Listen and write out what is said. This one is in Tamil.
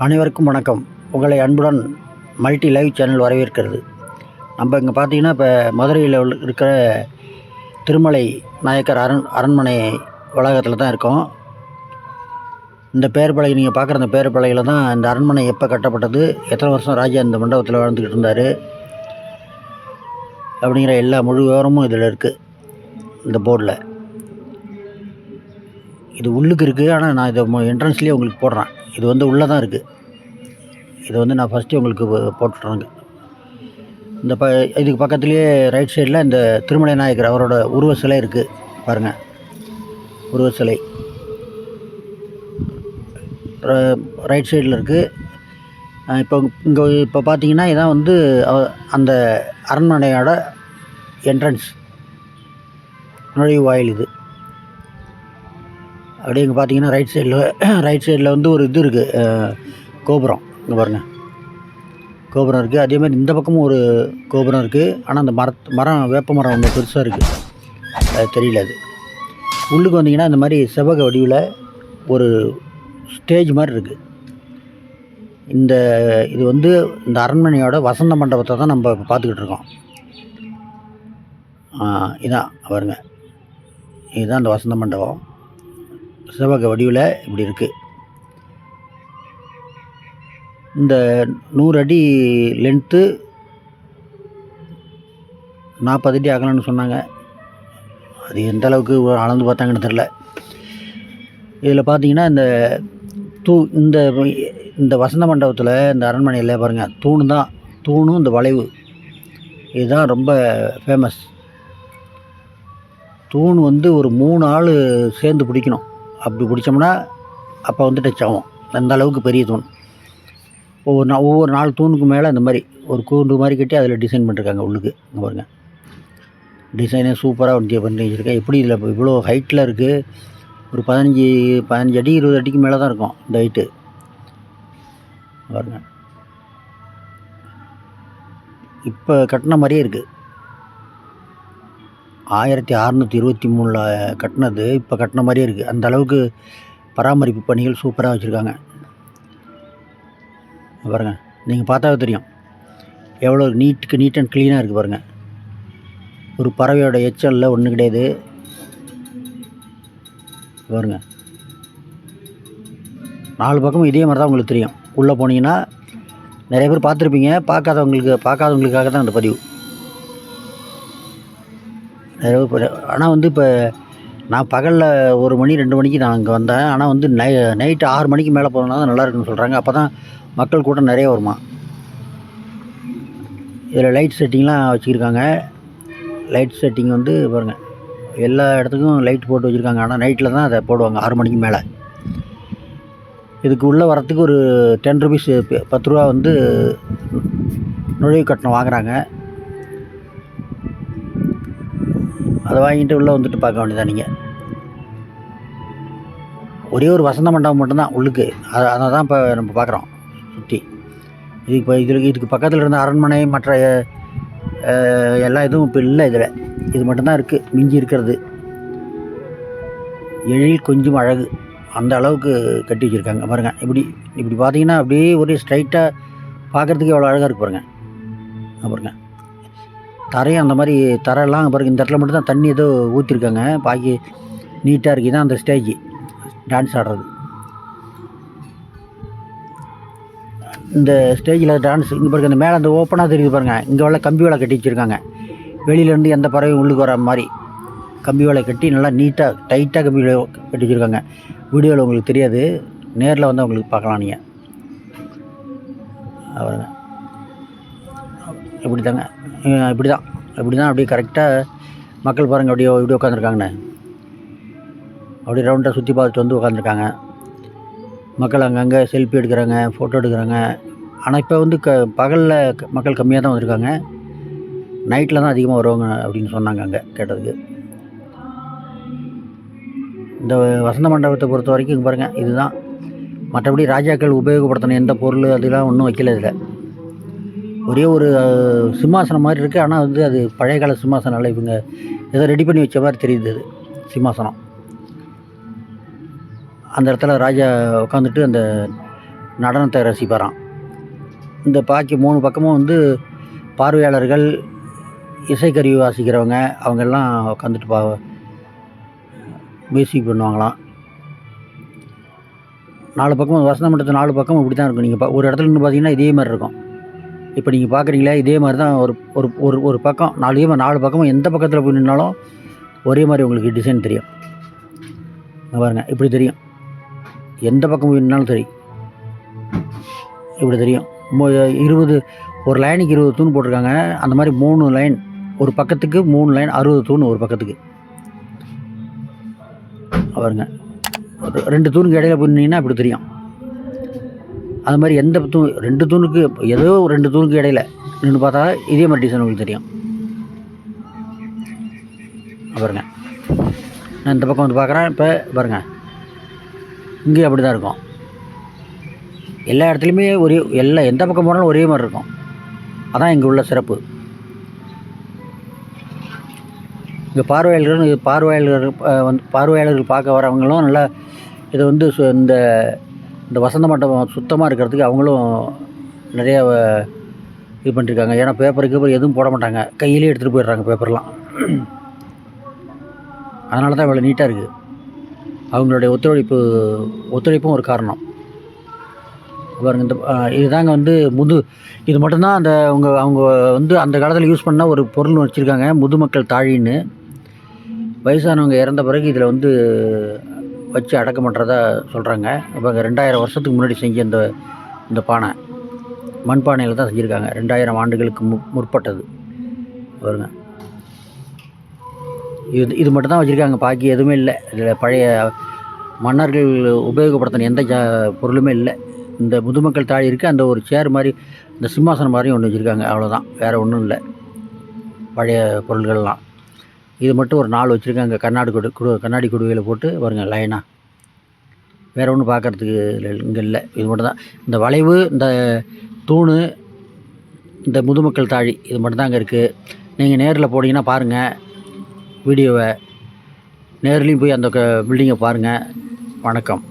அனைவருக்கும் வணக்கம். உங்களை அன்புடன் மல்டி லைவ் சேனல் வரவேற்கிறது. நம்ம இங்கே பார்த்தீங்கன்னா, இப்போ மதுரையில் இருக்கிற திருமலை நாயக்கர் அரண்மனை வளாகத்தில் தான் இருக்கோம். இந்த பேர் பலகை நீங்கள் பார்க்குற அந்த பேர் பலகையில் தான் இந்த அரண்மனை எப்போ கட்டப்பட்டது, எத்தனை வருஷம் ராஜா இந்த மண்டபத்தில் வாழ்ந்துக்கிட்டு இருந்தார் அப்படிங்கிற எல்லா முழு விவரமும் இதில் இருக்குது. இந்த போர்டில் இது உள்ளுக்கு இருக்குது. ஆனால் நான் இதை என்ட்ரன்ஸ்லேயே உங்களுக்கு போடுறேன். இது உள்ளே தான் இருக்குது. இதை நான் ஃபஸ்ட்டு உங்களுக்கு போட்டுட்றேங்க. இந்த இதுக்கு பக்கத்துலேயே ரைட் சைடில் இந்த திருமலை நாயக்கர் அவரோட உருவ சிலை இருக்குது பாருங்கள். உருவ சிலை ரைட் சைடில் இருக்குது. இப்போ பார்த்தீங்கன்னா இதான் அந்த அரண்மனையோட என்ட்ரன்ஸ் நுழைவு வாயில். இது அப்படியே இங்கே பார்த்தீங்கன்னா ரைட் சைடில் ஒரு இது இருக்குது, கோபுரம். இங்கே பாருங்கள், கோபுரம் இருக்குது. அதேமாதிரி இந்த பக்கமும் ஒரு கோபுரம் இருக்குது. ஆனால் அந்த மரம் வேப்ப மரம் ஒன்று பெருசாக இருக்குது, அது தெரியல. அது உள்ளுக்கு வந்தீங்கன்னா இந்த மாதிரி செவ்வக வடிவில் ஒரு ஸ்டேஜ் மாதிரி இருக்குது. இது இந்த அரண்மனையோட வசந்த மண்டபத்தை தான் நம்ம பார்த்துக்கிட்டு இருக்கோம். இதான் பாருங்க, இதுதான் அந்த வசந்த மண்டபம். செவ்வக வடிவில் இப்படி இருக்குது. இந்த 100 அடி லென்த்து, 40 அடி அகலம்னு சொன்னாங்க. அது எந்த அளவுக்கு அளந்து பார்த்தாங்கன்னு தெரில. இதில் பார்த்தீங்கன்னா இந்த வசந்த மண்டபத்தில், இந்த அரண்மனையில் பாருங்கள், தூணும் இந்த வளைவு, இதுதான் ரொம்ப ஃபேமஸ். தூண் ஒரு 3 ஆள் சேர்ந்து பிடிக்கணும். அப்படி பிடிச்சோம்னா அப்போ டச் ஆகும். அந்த அளவுக்கு பெரிய தூண். ஒவ்வொரு 4 தூணுக்கு மேலே இந்த மாதிரி ஒரு கூண்டு மாதிரி கட்டி அதில் டிசைன் பண்ணிருக்காங்க உள்ளுக்கு. இங்கே பாருங்கள், டிசைனே சூப்பராக பண்ணி வச்சுருக்கேன். எப்படி இதில் இவ்வளோ ஹைட்டில் இருக்குது? ஒரு 15 அடி 20 அடிக்கு மேலே தான் இருக்கும் இந்த ஹைட்டு பாருங்கள். இப்போ கட்டின மாதிரியே இருக்குது. 1623 கட்டினது இப்போ கட்டின மாதிரியே இருக்குது. அந்த அளவுக்கு பராமரிப்பு பணிகள் சூப்பராக வச்சுருக்காங்க பாருங்கள். நீங்கள் பார்த்தாவே தெரியும் எவ்வளோ நீட் அண்ட் க்ளீனாக இருக்குது பாருங்கள். ஒரு பறவையோட எச்சலில் ஒன்றும் கிடையாது பாருங்கள். 4 பக்கமும் இதே மாதிரி தான் உங்களுக்கு தெரியும். உள்ளே போனீங்கன்னா நிறைய பேர் பார்த்துருப்பீங்க. பார்க்காதவங்களுக்காக தான் அந்த பதிவு. நிறைய பேர். ஆனால் இப்போ நான் பகலில் 1 மணி 2 மணிக்கு நான் அங்கே வந்தேன். ஆனால் நைட்டு 6 மணிக்கு மேலே போனால் தான் நல்லா இருக்குன்னு சொல்கிறாங்க. அப்போ தான் மக்கள் கூட்டம் நிறைய வருமா. இதில் லைட் செட்டிங்லாம் வச்சுருக்காங்க. லைட் செட்டிங் பாருங்கள், எல்லா இடத்துக்கும் லைட் போட்டு வச்சுருக்காங்க. ஆனால் நைட்டில் தான் அதை போடுவாங்க 6 மணிக்கு மேலே. இதுக்கு உள்ளே வரத்துக்கு ஒரு 10 ருபீஸ், 10 ரூபா நுழைவு கட்டணம் வாங்குகிறாங்க. அதை வாங்கிட்டு உள்ளே பார்க்க வேண்டியதான். நீங்கள் ஒரே ஒரு வசந்த மண்டபம் மட்டும்தான் உள்ளுக்கு. அதை தான் இப்போ நம்ம பார்க்குறோம் சுற்றி. இதுக்கு பக்கத்தில் இருந்த அரண்மனை மற்ற எல்லா இதுவும் இப்போ இல்லை. இது மட்டும்தான் இருக்குது மிஞ்சி இருக்கிறது. எழில் கொஞ்சம் அழகு, அந்த அளவுக்கு கட்டி வச்சுருக்காங்க பாருங்கள். இப்படி பார்த்தீங்கன்னா அப்படியே ஒரே ஸ்ட்ரைட்டாக பார்க்குறதுக்கு எவ்வளோ அழகாக இருக்குது பாருங்கள். தரையும் அந்த மாதிரி தரையெல்லாம் பாருங்கள். இந்த இடத்துல மட்டும் தான் தண்ணி ஏதோ ஊற்றிருக்காங்க, பாக்கி நீட்டாக இருக்குது. தான் அந்த ஸ்டேஜ் டான்ஸ் ஆடுறது. இந்த ஸ்டேஜில் டான்ஸ் இங்கே பாருங்கள். இந்த மேலே அந்த ஓப்பனாக தெரியுது பாருங்கள். இங்கே உள்ள கம்பி வேலை கட்டி வச்சுருக்காங்க. வெளியிலேருந்து எந்த பறவையும் உள்ளுக்கு வர மாதிரி கம்பி வேலை கட்டி நல்லா நீட்டாக டைட்டாக கம்பி வேலை கட்டி வச்சுருக்காங்க. வீடியோவில் உங்களுக்கு தெரியாது, நேரில் உங்களுக்கு பார்க்கலாம். நீங்கள் பாருங்கள், இப்படி தான் அப்படியே கரெக்டாக மக்கள் பாருங்கள். இப்படி உட்காந்துருக்காங்கண்ணே. அப்படியே ரவுண்டாக சுற்றி பார்த்துட்டு உட்காந்துருக்காங்க மக்கள். அங்கங்கே செல்ஃபி எடுக்கிறாங்க, ஃபோட்டோ எடுக்கிறாங்க. ஆனால் இப்போ பகலில் மக்கள் கம்மியாக தான் வந்திருக்காங்க. நைட்டில் தான் அதிகமாக வருவாங்க அப்படின்னு சொன்னாங்க அங்கே கேட்டதுக்கு. இந்த வசந்த மண்டபத்தை பொறுத்த வரைக்கும் இங்கே பாருங்கள், இதுதான். மற்றபடி ராஜாக்கள் உபயோகப்படுத்தின எந்த பொருள் அதெல்லாம் ஒன்றும் வைக்கல. இதில் ஒரே ஒரு சிம்மாசனம் மாதிரி இருக்குது. ஆனால் அது பழைய கால சிம்மாசனம். இவங்க ஏதோ ரெடி பண்ணி வச்ச மாதிரி தெரியுது அது சிம்மாசனம். அந்த இடத்துல ராஜா உட்காந்துட்டு அந்த நடனத்தை ரசிப்பாராம். இந்த பாக்கி 3 பக்கமும் வந்து பார்வையாளர்கள், இசைக்கருவி வாசிக்கிறவங்க அவங்கெல்லாம் உட்காந்துட்டு மியூசிக் பண்ணுவாங்களாம். 4 பக்கமும் வசந்த மண்டபத்து 4 பக்கமும் இப்படி தான் இருக்கும். நீங்கள் ஒரு இடத்துல நின்று பார்த்தீங்கன்னா இதே மாதிரி இருக்கும். இப்போ நீங்கள் பார்க்குறீங்களா, இதே மாதிரி தான் ஒரு ஒரு ஒரு ஒரு பக்கம் 4 பக்கமும் எந்த பக்கத்தில் போய் நின்னாலும் ஒரே மாதிரி உங்களுக்கு டிசைன் தெரியும். பாருங்க, இப்படி தெரியும். எந்த பக்கம் போய் நின்னாலும் சரி இப்படி தெரியும். 20 ஒரு லைனுக்கு 20 தூண் போட்டிருக்காங்க. அந்த மாதிரி 3 லைன், ஒரு பக்கத்துக்கு 3 லைன், 60 தூண் ஒரு பக்கத்துக்கு. பாருங்க, 2 தூணுக்கு இடையில போய் நின்னீங்கன்னா இப்படி தெரியும். அது மாதிரி எந்த 2 தூணுக்கு ஏதோ 2 தூணுக்கு இடையில நின்று பார்த்தா இதே மாதிரி டிசைன் உங்களுக்கு தெரியும். பாருங்க, நான் இந்த பக்கம் வந்து பார்க்குறேன். இப்போ பாருங்கள், இங்கேயும் அப்படி தான் இருக்கும். எல்லா இடத்துலையுமே எந்த பக்கம் போனாலும் ஒரே மாதிரி இருக்கும். அதான் இங்கே உள்ள சிறப்பு. இங்கே பார்வையாளர்கள் பார்க்க வரவங்களும் நல்லா இதை வந்து இந்த வசந்த மண்டபம் சுத்தமாக இருக்கிறதுக்கு அவங்களும் நிறையா இது பண்ணியிருக்காங்க. ஏன்னா பேப்பருக்கு எதுவும் போட மாட்டாங்க, கையிலே எடுத்துகிட்டு போயிடுறாங்க பேப்பர்லாம். அதனால தான் இவ்வளோ நீட்டாக இருக்குது. அவங்களுடைய ஒத்துழைப்பும் ஒரு காரணம். பாருங்க, இதுதாங்க வந்து இது மட்டும்தான் அவங்க வந்து அந்த காலத்தில் யூஸ் பண்ண ஒரு பொருள் வச்சுருக்காங்க, முதுமக்கள் தாழின்னு. வயசானவங்க இறந்த பிறகு இதில் வந்து வச்சு அடக்கம் பண்ணுறதா சொல்கிறாங்க. இப்போ 2000 வருஷத்துக்கு முன்னாடி செஞ்ச இந்த பானை மண்பானையில் தான் செஞ்சுருக்காங்க. 2000 ஆண்டுகளுக்கு முற்பட்டது. பாருங்க, இது மட்டும் தான் வச்சுருக்காங்க, பாக்கி எதுவுமே இல்லை. இதில் பழைய மன்னர்கள் உபயோகப்படுத்தின எந்த பொருளுமே இல்லை. இந்த முதுமக்கள் தாழி இருக்குது, அந்த ஒரு சேர் மாதிரி, இந்த சிம்மாசனம் மாதிரி ஒன்று வச்சுருக்காங்க, அவ்வளோதான். வேறு ஒன்றும் இல்லை பழைய பொருள்கள்லாம். இது மட்டும் ஒரு 4 வச்சுருக்காங்க, கண்ணாடி குடுவையில் போட்டு பாருங்க லைனாக. வேறு ஒன்றும் பார்க்குறதுக்கு இங்கே இல்லை. இது மட்டும் தான். இந்த வளைவு, இந்த தூணு, இந்த முதுமக்கள் தாழி, இது மட்டும் தான் அங்கே இருக்குது. நீங்கள் நேரில் போனீங்கன்னா பாருங்கள் வீடியோவை, நேர்லேயும் போய் அந்த பில்டிங்கை பாருங்கள். வணக்கம்.